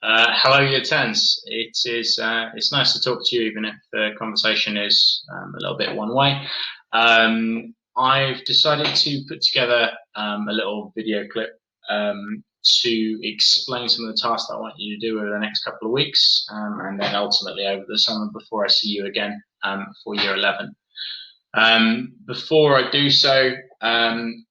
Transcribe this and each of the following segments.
Hello, year 10s. It's nice to talk to you, even if the conversation is a little bit one way. I've decided to put together a little video clip to explain some of the tasks that I want you to do over the next couple of weeks, and then ultimately over the summer before I see you again for year 11. Before I do so, I'm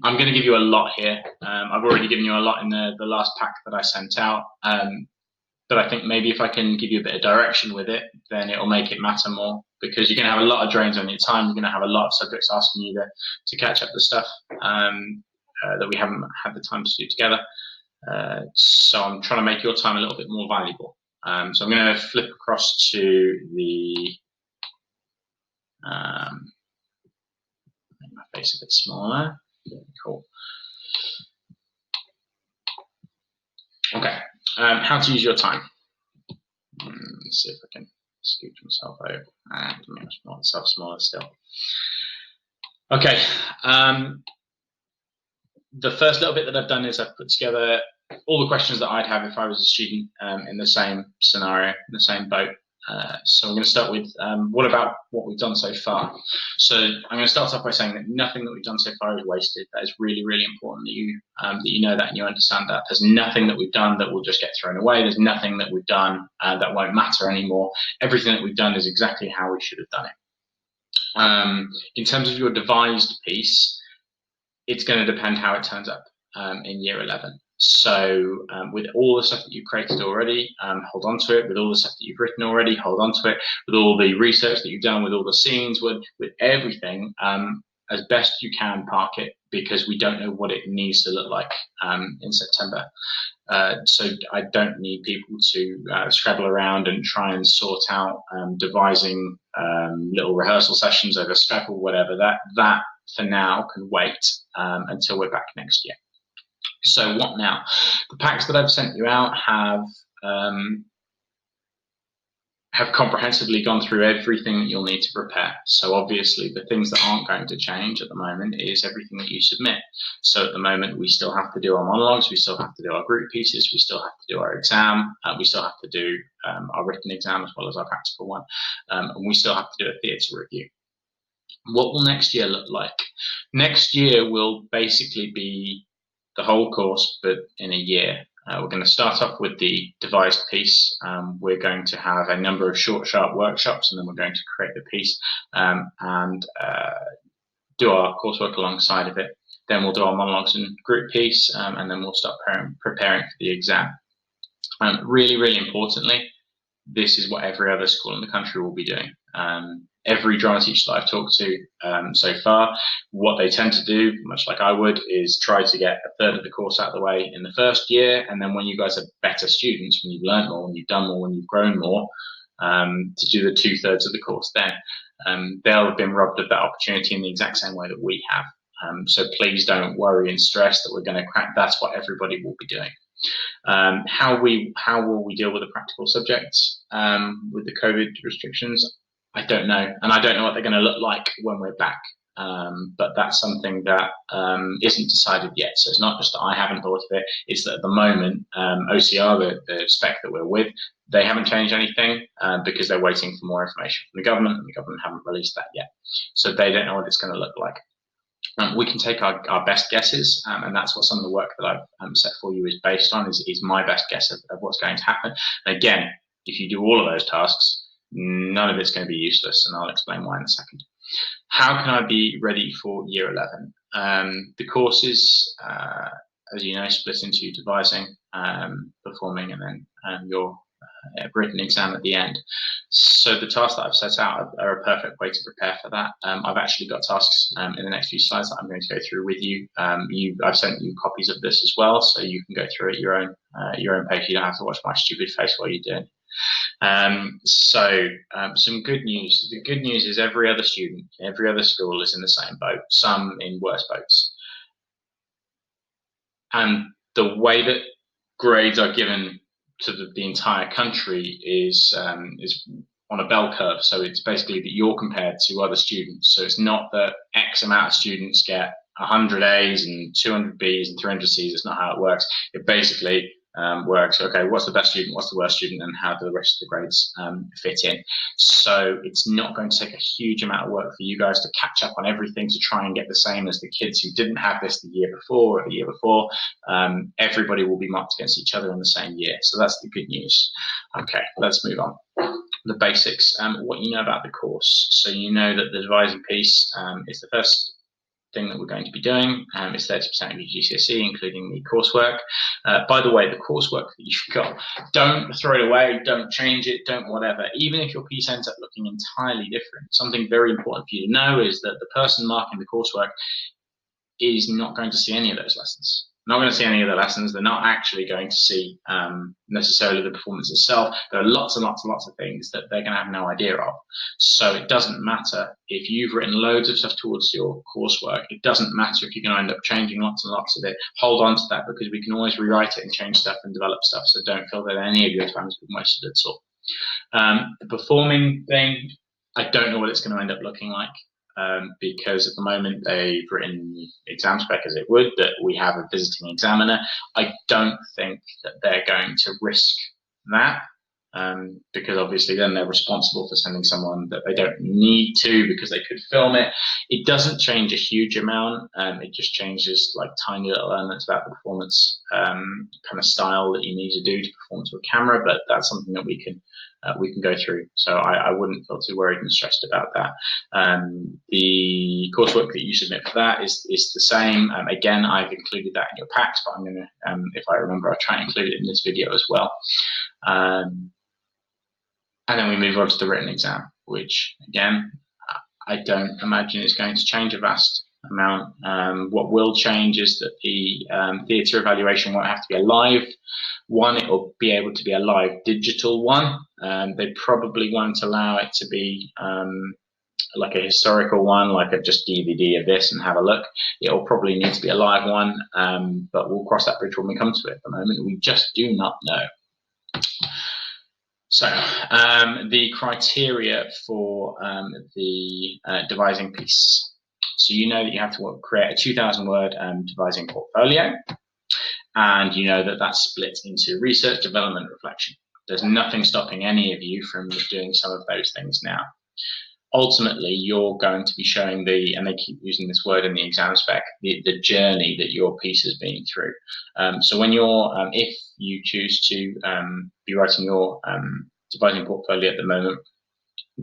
going to give you a lot here. I've already given you a lot in the last pack that I sent out, but I think maybe if I can give you a bit of direction with it, then it'll make it matter more, because you're going to have a lot of drains on your time. You're going to have a lot of subjects asking you to catch up the stuff that we haven't had the time to do together. So I'm trying to make your time a little bit more valuable. So I'm going to flip across to the make my face a bit smaller. Cool. Okay, how to use your time. Let's see if I can scooch myself over and make myself smaller still. Okay, the first little bit that I've done is I've put together all the questions that I'd have if I was a student in the same scenario, in the same boat. So I'm going to start with what about what we've done so far. So I'm going to start off by saying that nothing that we've done so far is wasted. That is really, really important that you know that and you understand that. There's nothing that we've done that will just get thrown away. There's nothing that we've done that won't matter anymore. Everything that we've done is exactly how we should have done it. In terms of your devised piece, it's going to depend how it turns up in year 11. So with all the stuff that you've created already, hold on to it. With all the stuff that you've written already, hold on to it. With all the research that you've done, with all the scenes, with everything, as best you can, park it, because we don't know what it needs to look like in September. So I don't need people to scrabble around and try and sort out devising little rehearsal sessions over Skype or whatever. That for now can wait until we're back next year. So what now? The packs that I've sent you out have comprehensively gone through everything that you'll need to prepare. So obviously the things that aren't going to change at the moment is everything that you submit. So at the moment we still have to do our monologues, we still have to do our group pieces, we still have to do our exam, we still have to do our written exam as well as our practical one, and we still have to do a theatre review. What will next year look like? Next year will basically be the whole course, but in a year. We're going to start off with the devised piece. We're going to have a number of short, sharp workshops, and then we're going to create the piece and do our coursework alongside of it. Then we'll do our monologues and group piece, and then we'll start preparing for the exam. Really, really importantly, this is what every other school in the country will be doing. Every drama teacher that I've talked to so far, what they tend to do, much like I would, is try to get a third of the course out of the way in the first year, and then when you guys are better students, when you've learned more, when you've done more, when you've grown more, to do the 2/3 of the course then. They'll have been robbed of that opportunity in the exact same way that we have. So please don't worry and stress that we're going to crack. That's what everybody will be doing. How will we deal with the practical subjects with the COVID restrictions? I don't know, and I don't know what they're going to look like when we're back. But that's something that isn't decided yet. So it's not just that I haven't thought of it, it's that at the moment, OCR, the spec that we're with, they haven't changed anything because they're waiting for more information from the government, and the government haven't released that yet. So they don't know what it's going to look like. We can take our best guesses, and that's what some of the work that I've set for you is based on, is my best guess of what's going to happen. And again, if you do all of those tasks, none of it's going to be useless, and I'll explain why in a second. How can I be ready for year 11? The course is, as you know, split into devising, performing, and then your written exam at the end. So the tasks that I've set out are a perfect way to prepare for that. I've actually got tasks in the next few slides that I'm going to go through with you. I've sent you copies of this as well, so you can go through it your own pace. You don't have to watch my stupid face while you're doing it. Some good news. The good news is every other student, every other school is in the same boat, some in worse boats. And the way that grades are given to the entire country is on a bell curve. So it's basically that you're compared to other students. So it's not that X amount of students get 100 A's and 200 B's and 300 C's. It's not how it works. It basically, works. Okay, what's the best student, what's the worst student, and how do the rest of the grades fit in? So it's not going to take a huge amount of work for you guys to catch up on everything to try and get the same as the kids who didn't have this the year before or the year before. Everybody will be marked against each other in the same year. So that's the good news. Okay, let's move on. The basics, what you know about the course. So you know that the devising piece is the first thing that we're going to be doing. It's 30% of your GCSE, including the coursework. By the way, the coursework that you've got, don't throw it away, don't change it, don't whatever. Even if your piece ends up looking entirely different, something very important for you to know is that the person marking the coursework is not going to see any of those lessons. Not going to see any of the lessons. They're not actually going to see necessarily the performance itself. There are lots and lots and lots of things that they're going to have no idea of. So it doesn't matter if you've written loads of stuff towards your coursework. It doesn't matter if you're going to end up changing lots and lots of it. Hold on to that, because we can always rewrite it and change stuff and develop stuff. So don't feel that any of your time has been wasted at all. The performing thing, I don't know what it's going to end up looking like. Because at the moment they've written the exam spec as it would, that we have a visiting examiner. I don't think that they're going to risk that, because obviously then they're responsible for sending someone that they don't need to, because they could film it. It doesn't change a huge amount. It just changes like tiny little elements about the performance kind of style that you need to do to perform to a camera, but that's something that we can go through. So I wouldn't feel too worried and stressed about that. The coursework that you submit for that is the same. Again, I've included that in your packs, but I'm going to, if I remember, I'll try and include it in this video as well. And then we move on to the written exam, which again, I don't imagine is going to change a vast amount. What will change is that the theatre evaluation won't have to be a live one. It will be able to be a live digital one. They probably won't allow it to be like a historical one, like a just DVD of this and have a look. It will probably need to be a live one, but we'll cross that bridge when we come to it. At the moment, we just do not know. So the criteria for the devising piece. So you know that you have to create a 2,000 word devising portfolio, and you know that that's split into research, development, reflection. There's nothing stopping any of you from doing some of those things now. Ultimately, you're going to be showing and they keep using this word in the exam spec, the journey that your piece has been through. So when you're, if you choose to be writing your devising portfolio at the moment,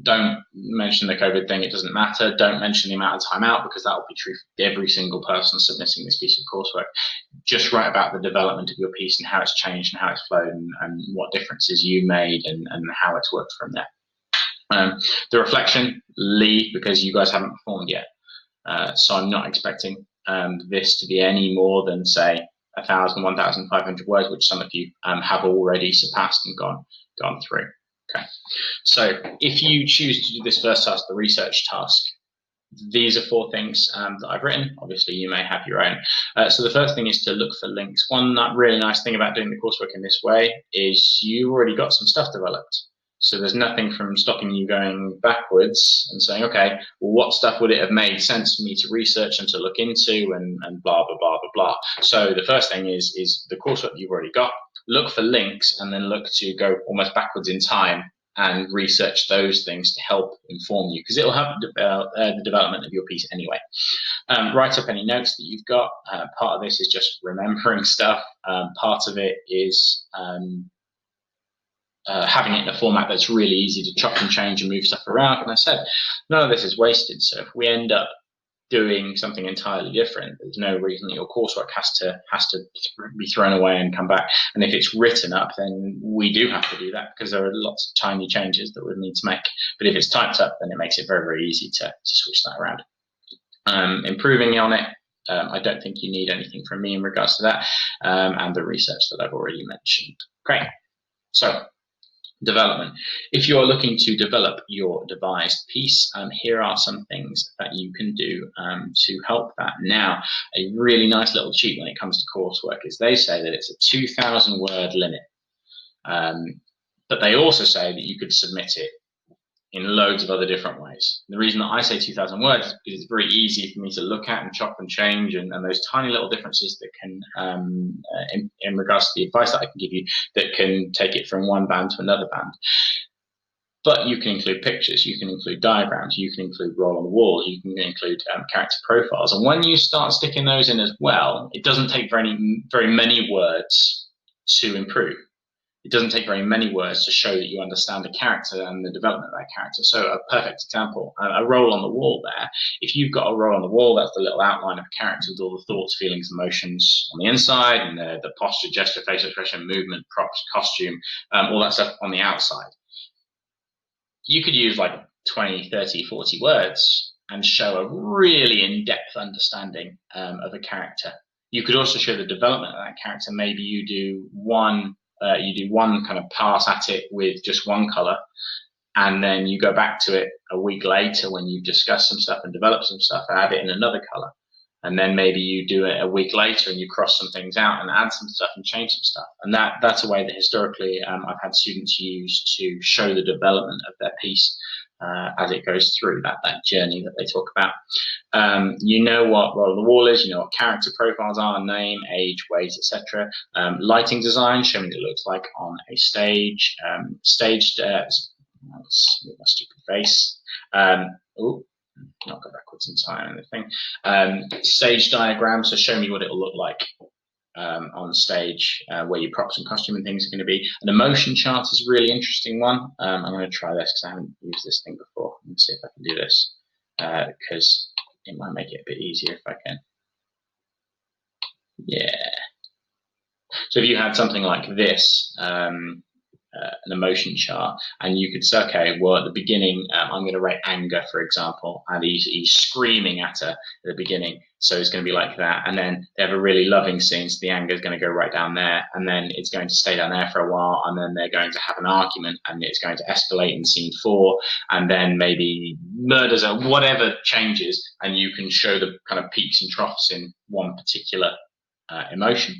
don't mention the COVID thing, it doesn't matter. Don't mention the amount of time out, because that will be true for every single person submitting this piece of coursework. Just write about the development of your piece and how it's changed and how it's flowed, and what differences you made and how it's worked from there. The reflection, leave, because you guys haven't performed yet. So I'm not expecting this to be any more than, say, 1,000, 1,500 words, which some of you have already surpassed and gone through. Okay. So if you choose to do this first task, the research task, these are 4 things that I've written. Obviously, you may have your own. So the first thing is to look for links. One really nice thing about doing the coursework in this way is you already got some stuff developed. So there's nothing from stopping you going backwards and saying, okay, well, what stuff would it have made sense for me to research and to look into, and blah, blah, blah, blah, blah. So the first thing is the coursework you've already got. Look for links, and then look to go almost backwards in time and research those things to help inform you, because it'll help the development of your piece anyway. Write up any notes that you've got. Part of this is just remembering stuff. Part of it is having it in a format that's really easy to chop and change and move stuff around. And I said, none of this is wasted. So if we end up doing something entirely different, there's no reason that your coursework has to be thrown away and come back. And if it's written up, then we do have to do that, because there are lots of tiny changes that we need to make. But if it's typed up, then it makes it very, very easy to switch that around. Improving on it, I don't think you need anything from me in regards to that, and the research that I've already mentioned. Great. So development. If you're looking to develop your devised piece, here are some things that you can do to help that. Now, a really nice little cheat when it comes to coursework is they say that it's a 2,000 word limit, but they also say that you could submit it in loads of other different ways. The reason that I say 2,000 words is because it's very easy for me to look at and chop and change, and those tiny little differences that can, in regards to the advice that I can give you, that can take it from one band to another band. But you can include pictures, you can include diagrams, you can include role on the wall, you can include character profiles. And when you start sticking those in as well, it doesn't take very many words to improve. It doesn't take very many words to show that you understand a character and the development of that character. So a perfect example, a role on the wall there. If you've got a role on the wall, that's the little outline of a character with all the thoughts, feelings, emotions on the inside, and the posture, gesture, facial expression, movement, props, costume, all that stuff on the outside. You could use like 20, 30, 40 words and show a really in-depth understanding of a character. You could also show the development of that character. Maybe you do one kind of pass at it with just one color, and then you go back to it a week later when you've discussed some stuff and developed some stuff and add it in another color. And then maybe you do it a week later and you cross some things out and add some stuff and change some stuff. And that's a way that historically I've had students use to show the development of their piece as it goes through that journey that they talk about. You know what role of the wall is, you know what character profiles are, name, age, weight, etc. Lighting design, showing what it looks like on a stage. Staged, let's move my stupid face. Not go backwards in time or anything. Stage diagram, so show me what it'll look like on stage, where your props and costume and things are going to be. An emotion chart is a really interesting one. I'm going to try this because I haven't used this thing before. Let's see if I can do this, because it might make it a bit easier if I can. Yeah. So if you had something like this, an emotion chart, and you could say, okay, well, at the beginning, I'm going to write anger, for example, and he's screaming at her at the beginning, so it's going to be like that. And then they have a really loving scene, so the anger is going to go right down there, and then it's going to stay down there for a while, and then they're going to have an argument, and it's going to escalate in scene 4, and then maybe murders or whatever changes, and you can show the kind of peaks and troughs in one particular emotion.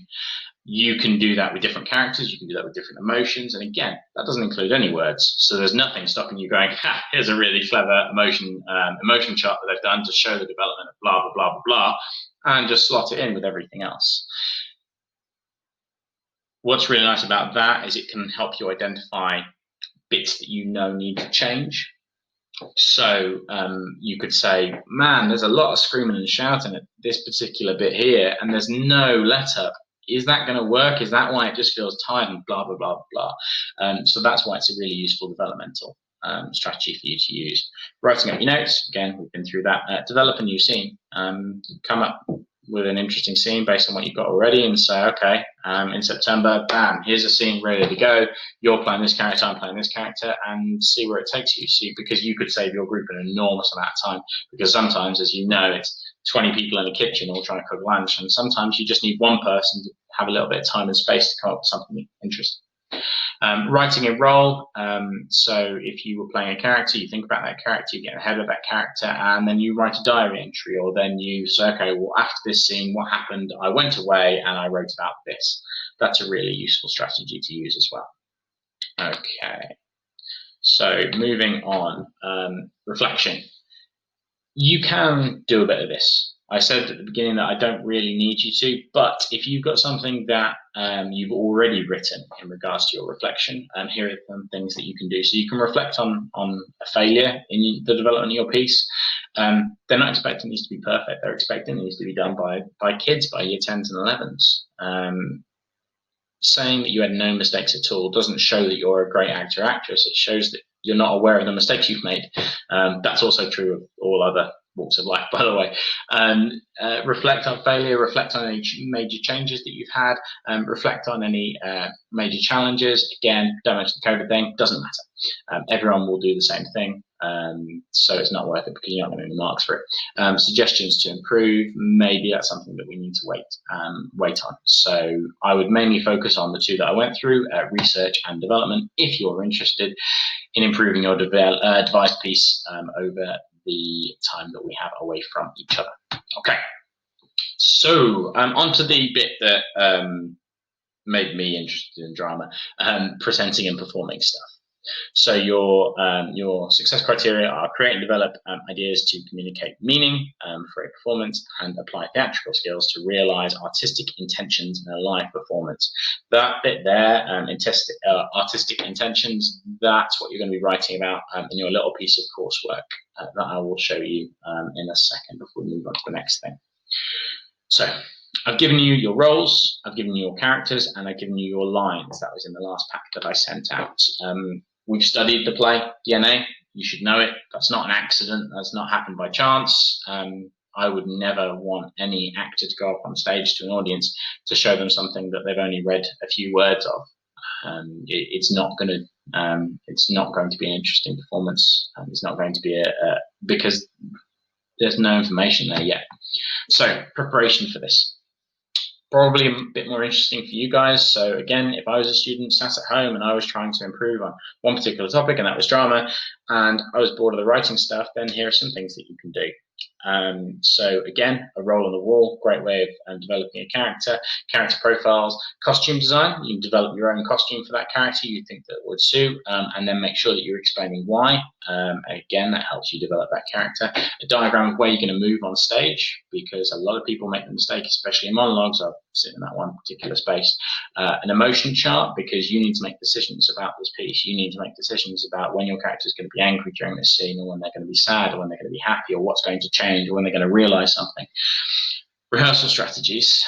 You can do that with different characters, you can do that with different emotions, and again, that doesn't include any words, so there's nothing stopping you going, ha, here's a really clever emotion chart that they've done to show the development of blah, blah, blah, blah, blah, and just slot it in with everything else. What's really nice about that is it can help you identify bits that you know need to change. So you could say, man, there's a lot of screaming and shouting at this particular bit here, and there's no let-up. Is that going to work? Is that why it just feels tired and blah, blah, blah, blah? So that's why it's a really useful developmental strategy for you to use. Writing up your notes, again, we've been through that. Develop a new scene. Come up with an interesting scene based on what you've got already and say, okay, in September, bam, here's a scene ready to go. You're playing this character, I'm playing this character, and see where it takes you. See, because you could save your group an enormous amount of time, because sometimes, as you know, it's 20 people in a kitchen all trying to cook lunch, and sometimes you just need one person to have a little bit of time and space to come up with something interesting. Writing a role, so if you were playing a character, you think about that character, you get ahead of that character, and then you write a diary entry, or then you say, okay, well, after this scene, what happened? I went away and I wrote about this. That's a really useful strategy to use as well. Okay, so moving on, reflection. You can do a bit of this. I said at the beginning that I don't really need you to, but if you've got something that you've already written in regards to your reflection, here are some things that you can do. So you can reflect on a failure in the development of your piece. They're not expecting these to be perfect. They're expecting these to be done by kids, by year 10s and 11s. Saying that you had no mistakes at all doesn't show that you're a great actor or actress. It shows that you're not aware of the mistakes you've made. That's also true of all other walks of life, by the way. Reflect on failure, reflect on any major changes that you've had, reflect on any major challenges. Again, don't mention the COVID thing, doesn't matter. Everyone will do the same thing, so it's not worth it because you're not going to get marks for it. Suggestions to improve, maybe that's something that we need to wait on. So I would mainly focus on the two that I went through, research and development, if you're interested in improving your devised piece over the time that we have away from each other. Okay, so on to the bit that made me interested in drama, presenting and performing stuff. So your success criteria are create and develop ideas to communicate meaning for a performance, and apply theatrical skills to realize artistic intentions in a live performance. That bit there, artistic intentions, that's what you're going to be writing about in your little piece of coursework that I will show you in a second before we move on to the next thing. So I've given you your roles, I've given you your characters, and I've given you your lines. That was in the last pack that I sent out. We've studied the play, DNA. You should know it. That's not an accident. That's not happened by chance. I would never want any actor to go up on stage to an audience to show them something that they've only read a few words of. It's not going to be an interesting performance. It's not going to be because there's no information there yet. So preparation for this. Probably a bit more interesting for you guys. So again, if I was a student sat at home and I was trying to improve on one particular topic, and that was drama, and I was bored of the writing stuff, then here are some things that you can do. So again, a role on the wall, great way of developing a character profiles, costume design. You can develop your own costume for that character you think that would suit, and then make sure that you're explaining why. Again, that helps you develop that character. A diagram of where you're going to move on stage, because a lot of people make the mistake, especially in monologues. I've sitting in that one particular space. An emotion chart, because you need to make decisions about this piece. You need to make decisions about when your character is going to be angry during this scene, or when they're going to be sad, or when they're going to be happy, or what's going to change, or when they're going to realize something. Rehearsal strategies.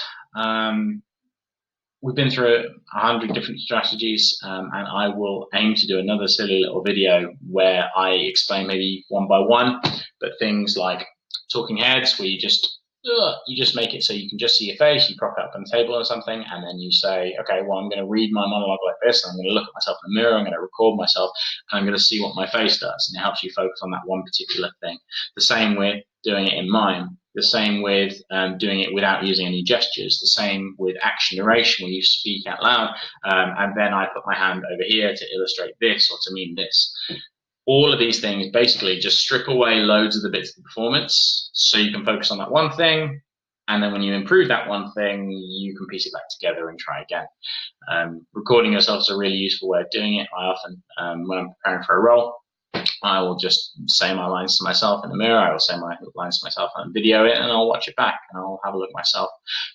We've been through 100 different strategies, and I will aim to do another silly little video where I explain maybe one by one, but things like talking heads, where you just make it so you can just see your face, you prop it up on the table or something, and then you say, okay, well, I'm going to read my monologue like this, and I'm going to look at myself in the mirror, I'm going to record myself, and I'm going to see what my face does, and it helps you focus on that one particular thing. The same with doing it in mime. The same with doing it without using any gestures. The same with action narration, where you speak out loud, and then I put my hand over here to illustrate this or to mean this. All of these things basically just strip away loads of the bits of the performance, so you can focus on that one thing, and then when you improve that one thing, you can piece it back together and try again. Recording yourself is a really useful way of doing it. I often, when I'm preparing for a role, I will just say my lines to myself in the mirror. I will say my lines to myself and video it, and I'll watch it back and I'll have a look myself.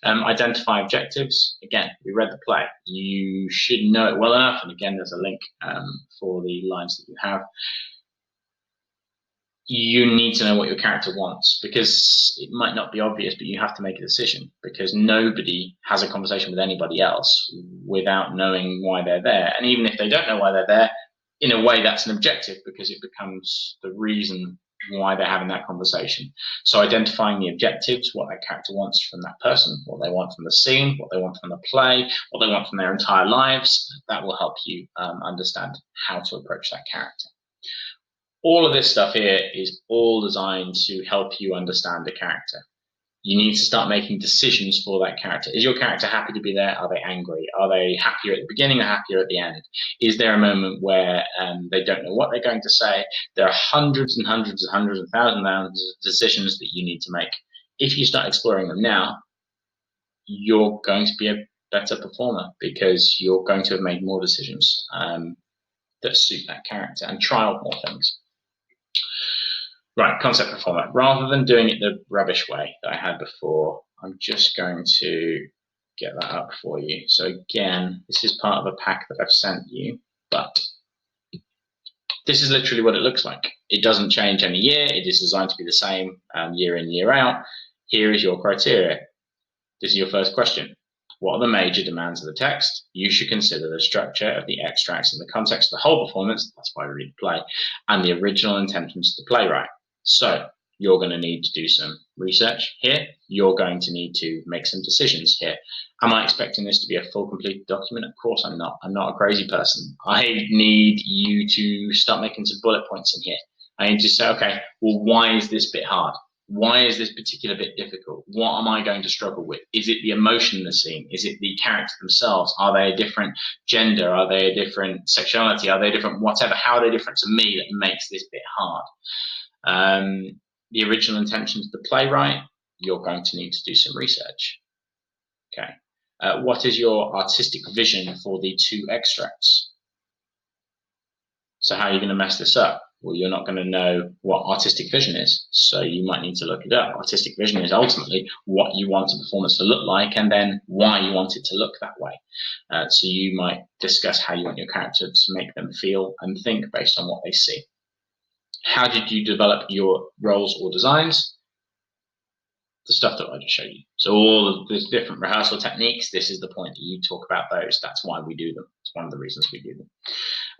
Identify objectives. Again, we read the play. You should know it well enough. And again, there's a link for the lines that you have. You need to know what your character wants, because it might not be obvious, but you have to make a decision, because nobody has a conversation with anybody else without knowing why they're there. And even if they don't know why they're there, in a way that's an objective, because it becomes the reason why they're having that conversation. So identifying the objectives, what that character wants from that person, what they want from the scene, what they want from the play, what they want from their entire lives, that will help you understand how to approach that character. All of this stuff here is all designed to help you understand the character. You need to start making decisions for that character. Is your character happy to be there? Are they angry? Are they happier at the beginning or happier at the end? Is there a moment where they don't know what they're going to say? There are hundreds and hundreds and hundreds and thousands of decisions that you need to make. If you start exploring them now, you're going to be a better performer, because you're going to have made more decisions that suit that character and trialed more things. Right, concept performer. Rather than doing it the rubbish way that I had before, I'm just going to get that up for you. So again, this is part of a pack that I've sent you, but this is literally what it looks like. It doesn't change any year. It is designed to be the same year in, year out. Here is your criteria. This is your first question. What are the major demands of the text? You should consider the structure of the extracts in the context of the whole performance, that's why we read the play, and the original intentions of the playwright. So you're going to need to do some research here. You're going to need to make some decisions here. Am I expecting this to be a full, complete document? Of course I'm not. I'm not a crazy person. I need you to start making some bullet points in here. I need to say, okay, well, why is this bit hard? Why is this particular bit difficult? What am I going to struggle with? Is it the emotion in the scene? Is it the character themselves? Are they a different gender? Are they a different sexuality? Are they different whatever? How are they different to me that makes this bit hard? The original intentions of the playwright, you're going to need to do some research. Okay. What is your artistic vision for the two extracts? So how are you going to mess this up? Well, you're not going to know what artistic vision is, so you might need to look it up. Artistic vision is ultimately what you want a performance to look like and then why you want it to look that way. So you might discuss how you want your character to make them feel and think based on what they see. How did you develop your roles or designs? The stuff that I just showed you. So all of the different rehearsal techniques, this is the point that you talk about those. That's why we do them. It's one of the reasons we do them.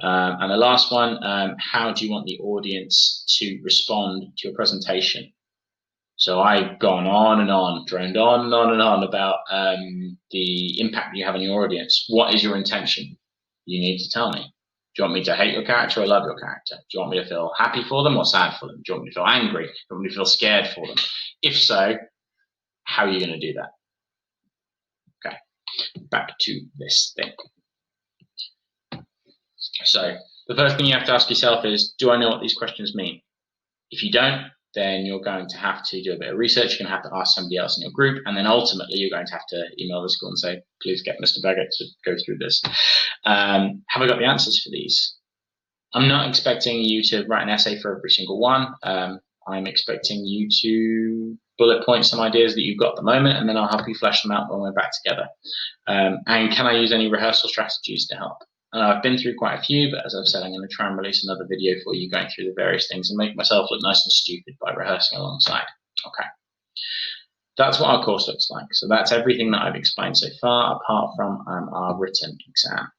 And the last one, how do you want the audience to respond to your presentation? So I've gone on and on, droned on and on and on about the impact you have on your audience. What is your intention? You need to tell me. Do you want me to hate your character or love your character? Do you want me to feel happy for them or sad for them? Do you want me to feel angry? Do you want me to feel scared for them? If so, how are you going to do that? Okay, back to this thing. So the first thing you have to ask yourself is, do I know what these questions mean? If you don't, then you're going to have to do a bit of research. You're going to have to ask somebody else in your group, and then ultimately you're going to have to email the school and say, please get Mr. Baggott to go through this. Have I got the answers for these? I'm not expecting you to write an essay for every single one. I'm expecting you to bullet point some ideas that you've got at the moment, and then I'll help you flesh them out when we're back together. And can I use any rehearsal strategies to help? I've been through quite a few, but as I've said, I'm going to try and release another video for you going through the various things and make myself look nice and stupid by rehearsing alongside. Okay. That's what our course looks like. So that's everything that I've explained so far, apart from our written exam.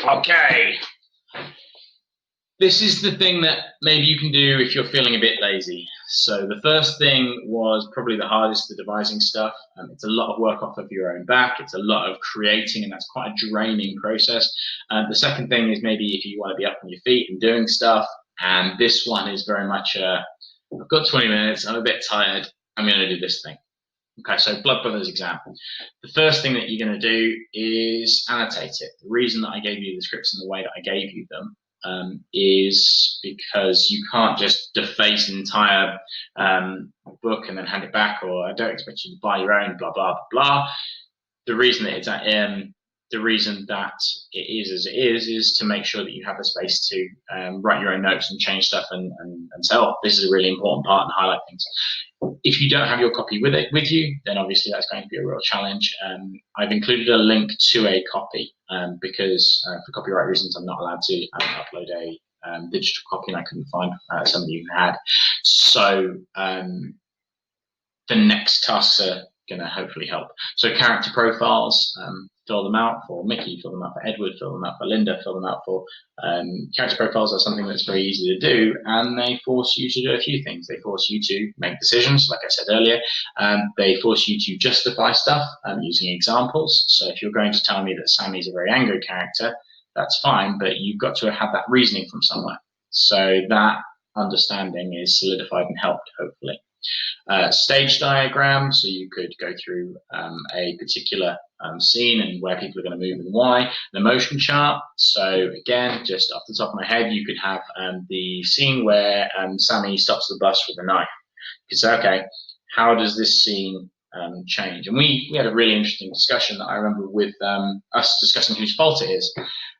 Okay. This is the thing that maybe you can do if you're feeling a bit lazy. So the first thing was probably the hardest, the devising stuff. It's a lot of work off of your own back. It's a lot of creating, and that's quite a draining process. The second thing is maybe if you want to be up on your feet and doing stuff. And this one is very much, I've got 20 minutes, I'm a bit tired, I'm going to do this thing. Okay, so Blood Brothers exam. The first thing that you're going to do is annotate it. The reason that I gave you the scripts in the way that I gave you them is because you can't just deface an entire book and then hand it back, or I don't expect you to buy your own, blah, blah, blah, blah. The reason that it's the reason that it is as it is to make sure that you have the space to write your own notes and change stuff and say, oh, this is a really important part, and highlight things. If you don't have your copy with you, then obviously that's going to be a real challenge. I've included a link to a copy because for copyright reasons, I'm not allowed to upload a digital copy, and I couldn't find somebody who had. So the next tasks are going to hopefully help. So character profiles, fill them out for Mickey, fill them out for Edward, fill them out for Linda, fill them out for character profiles are something that's very easy to do, and they force you to do a few things. They force you to make decisions, like I said earlier. They force you to justify stuff using examples. So if you're going to tell me that Sammy's a very angry character, that's fine, but you've got to have that reasoning from somewhere. So that understanding is solidified and helped, hopefully. Stage diagram, so you could go through a particular scene and where people are going to move and why. An emotion chart, so again, just off the top of my head, you could have the scene where Sammy stops the bus with a knife. You could say, okay, how does this scene change? And we had a really interesting discussion that I remember with us discussing whose fault it is.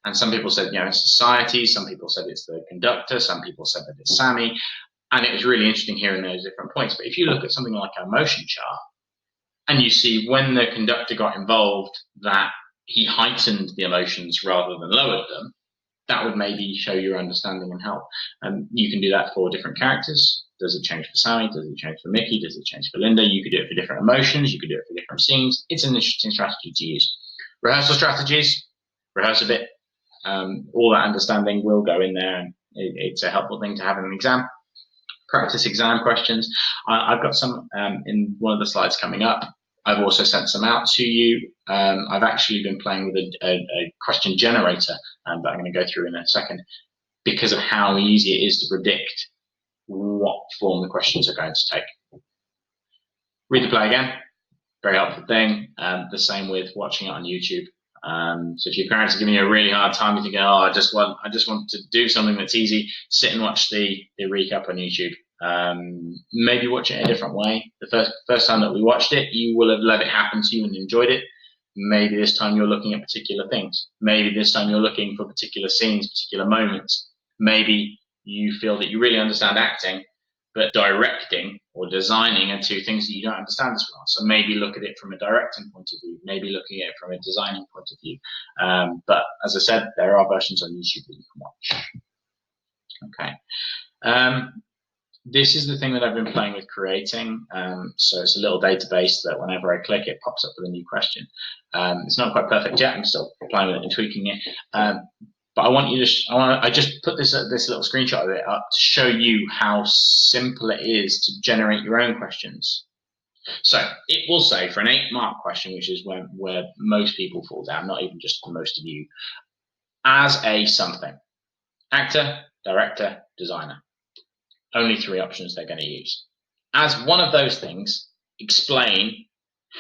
And some people said, it's society, some people said it's the conductor, some people said that it's Sammy. And it was really interesting hearing those different points. But if you look at something like an emotion chart, and you see when the conductor got involved that he heightened the emotions rather than lowered them, that would maybe show your understanding and help. And you can do that for different characters. Does it change for Sammy? Does it change for Mickey? Does it change for Linda? You could do it for different emotions. You could do it for different scenes. It's an interesting strategy to use. Rehearsal strategies, rehearse a bit. All that understanding will go in there, and it's a helpful thing to have in an exam. Practice exam questions. I've got some in one of the slides coming up. I've also sent some out to you. I've actually been playing with a question generator that I'm going to go through in a second, because of how easy it is to predict what form the questions are going to take. Read the play again, very helpful thing. The same with watching it on YouTube. So if your parents are giving you a really hard time, you think, oh, I just want to do something that's easy, sit and watch the recap on YouTube. Maybe watch it a different way. The first time that we watched it, you will have let it happen to you and enjoyed it. Maybe this time you're looking at particular things. Maybe this time you're looking for particular scenes, particular moments. Maybe you feel that you really understand acting, but directing or designing are two things that you don't understand as well. So maybe look at it from a directing point of view, maybe looking at it from a designing point of view. But as I said, there are versions on YouTube that you can watch. Okay. This is the thing that I've been playing with creating. So it's a little database that whenever I click, it pops up with a new question. It's not quite perfect yet. I'm still playing with it and tweaking it. But I want you to. I just put this little screenshot of it up to show you how simple it is to generate your own questions. So it will say for an 8-mark question, which is where most people fall down, not even just most of you, as a something: actor, director, designer. Only 3 options they're going to use. As one of those things, explain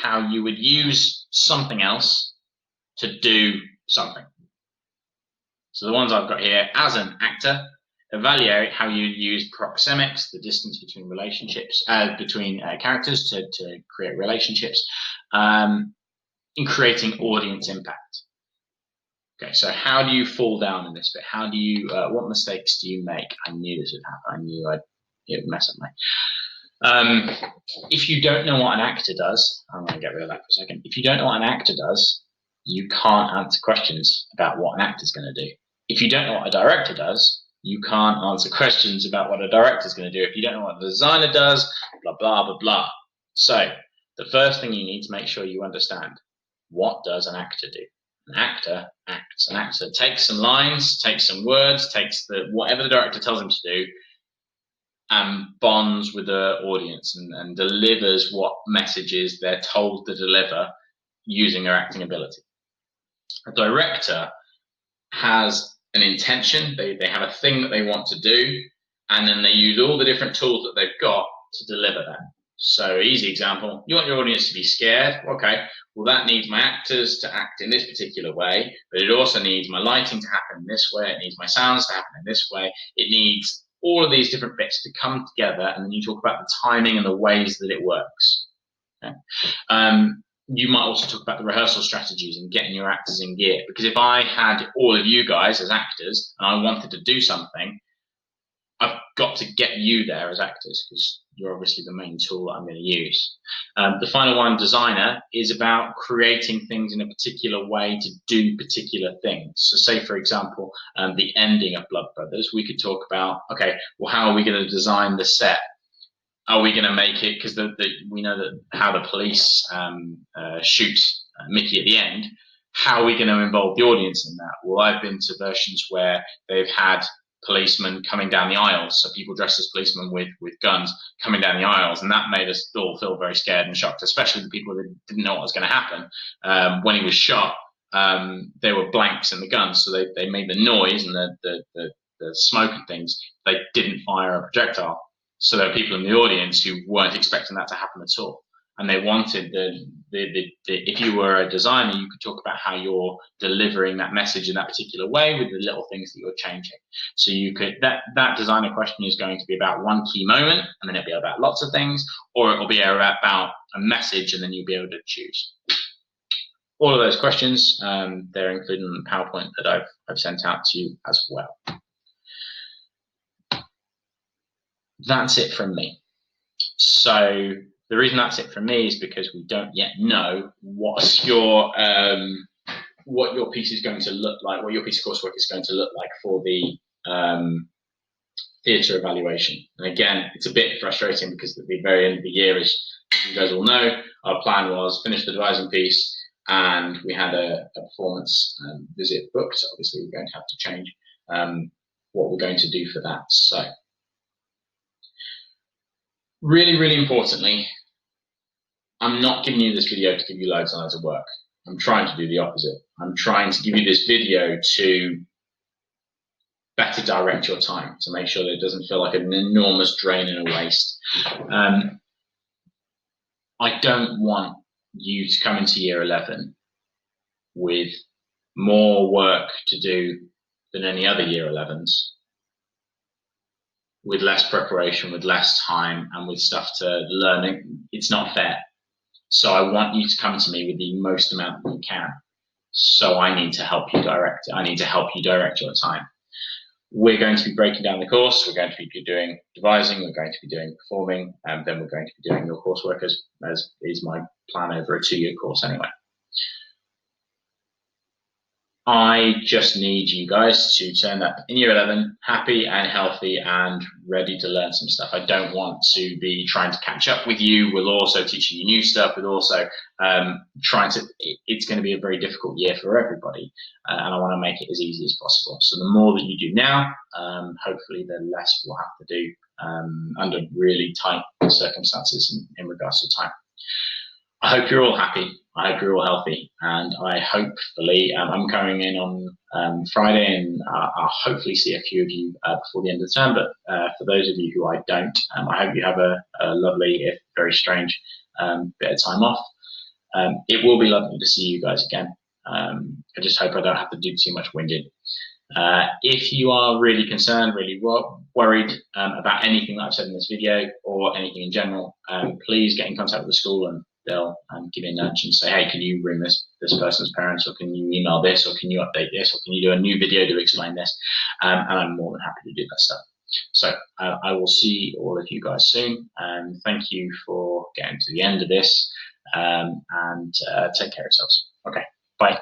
how you would use something else to do something. So the ones I've got here: as an actor, evaluate how you use proxemics, the distance between relationships, between characters to create relationships, in creating audience impact. Okay, so how do you fall down in this bit? How do you, what mistakes do you make? I knew this would happen. I knew it would mess up my. If you don't know what an actor does, I'm going to get rid of that for a second. If you don't know what an actor does, you can't answer questions about what an actor's going to do. If you don't know what a director does, you can't answer questions about what a director's going to do. If you don't know what a designer does, blah, blah, blah, blah. So the first thing you need to make sure you understand: what does an actor do? An actor acts. An actor takes some lines, takes some words, takes whatever the director tells him to do, and bonds with the audience and delivers what messages they're told to deliver using their acting ability. A director has an intention, they have a thing that they want to do, and then they use all the different tools that they've got to deliver that. So, easy example: you want your audience to be scared. Okay, well, that needs my actors to act in this particular way, but it also needs my lighting to happen in this way, it needs my sounds to happen in this way, it needs all of these different bits to come together, and then you talk about the timing and the ways that it works. Okay? You might also talk about the rehearsal strategies and getting your actors in gear, because if I had all of you guys as actors and I wanted to do something, I've got to get you there as actors, because you're obviously the main tool that I'm going to use. The final one, designer, is about creating things in a particular way to do particular things. So say, for example, the ending of Blood Brothers, we could talk about, okay, well, how are we going to design the set? Are we going to make it, because we know that how the police shoot Mickey at the end, how are we going to involve the audience in that? Well, I've been to versions where they've had policemen coming down the aisles, so people dressed as policemen with guns coming down the aisles, and that made us all feel very scared and shocked, especially the people that didn't know what was going to happen. When he was shot, there were blanks in the guns, so they made the noise and the smoke and things. They didn't fire a projectile. So there are people in the audience who weren't expecting that to happen at all, and they wanted if you were a designer, you could talk about how you're delivering that message in that particular way with the little things that you're changing. So you could that designer question is going to be about one key moment, and then it'll be about lots of things, or it'll be about a message, and then you'll be able to choose. All of those questions, they're included in the PowerPoint that I've sent out to you as well. That's it from me. So the reason that's it from me is because we don't yet know what your piece is going to look like, what your piece of coursework is going to look like for the theatre evaluation. And again, it's a bit frustrating because at the very end of the year, as you guys all know, our plan was finish the devising piece, and we had a performance visit booked. So obviously, we're going to have to change what we're going to do for that. So really, really importantly, I'm not giving you this video to give you loads and loads of work. I'm trying to do the opposite. I'm trying to give you this video to better direct your time, to make sure that it doesn't feel like an enormous drain and a waste. I don't want you to come into year 11 with more work to do than any other year 11s, with less preparation, with less time, and with stuff to learn. It's not fair. So I want you to come to me with the most amount that you can. So I need to help you direct it. I need to help you direct your time. We're going to be breaking down the course. We're going to be doing devising. We're going to be doing performing, and then we're going to be doing your coursework as is my plan over a 2-year course anyway. I just need you guys to turn up in year 11 happy and healthy and ready to learn some stuff. I don't want to be trying to catch up with you with also teaching you new stuff, with also it's going to be a very difficult year for everybody, and I want to make it as easy as possible. So the more that you do now, hopefully the less we'll have to do under really tight circumstances in regards to time. I hope you're all happy. I hope you're all healthy, and I hopefully I'm coming in on Friday, and I'll hopefully see a few of you before the end of the term. But for those of you who I don't, I hope you have a lovely, if very strange, bit of time off. It will be lovely to see you guys again. I just hope I don't have to do too much whinging. If you are really concerned, really worried about anything that I've said in this video or anything in general, please get in contact with the school and they'll give me a nudge and say, hey, can you ring this person's parents, or can you email this, or can you update this, or can you do a new video to explain this? And I'm more than happy to do that stuff. So I will see all of you guys soon. Thank you for getting to the end of this, and take care of yourselves. Okay, bye.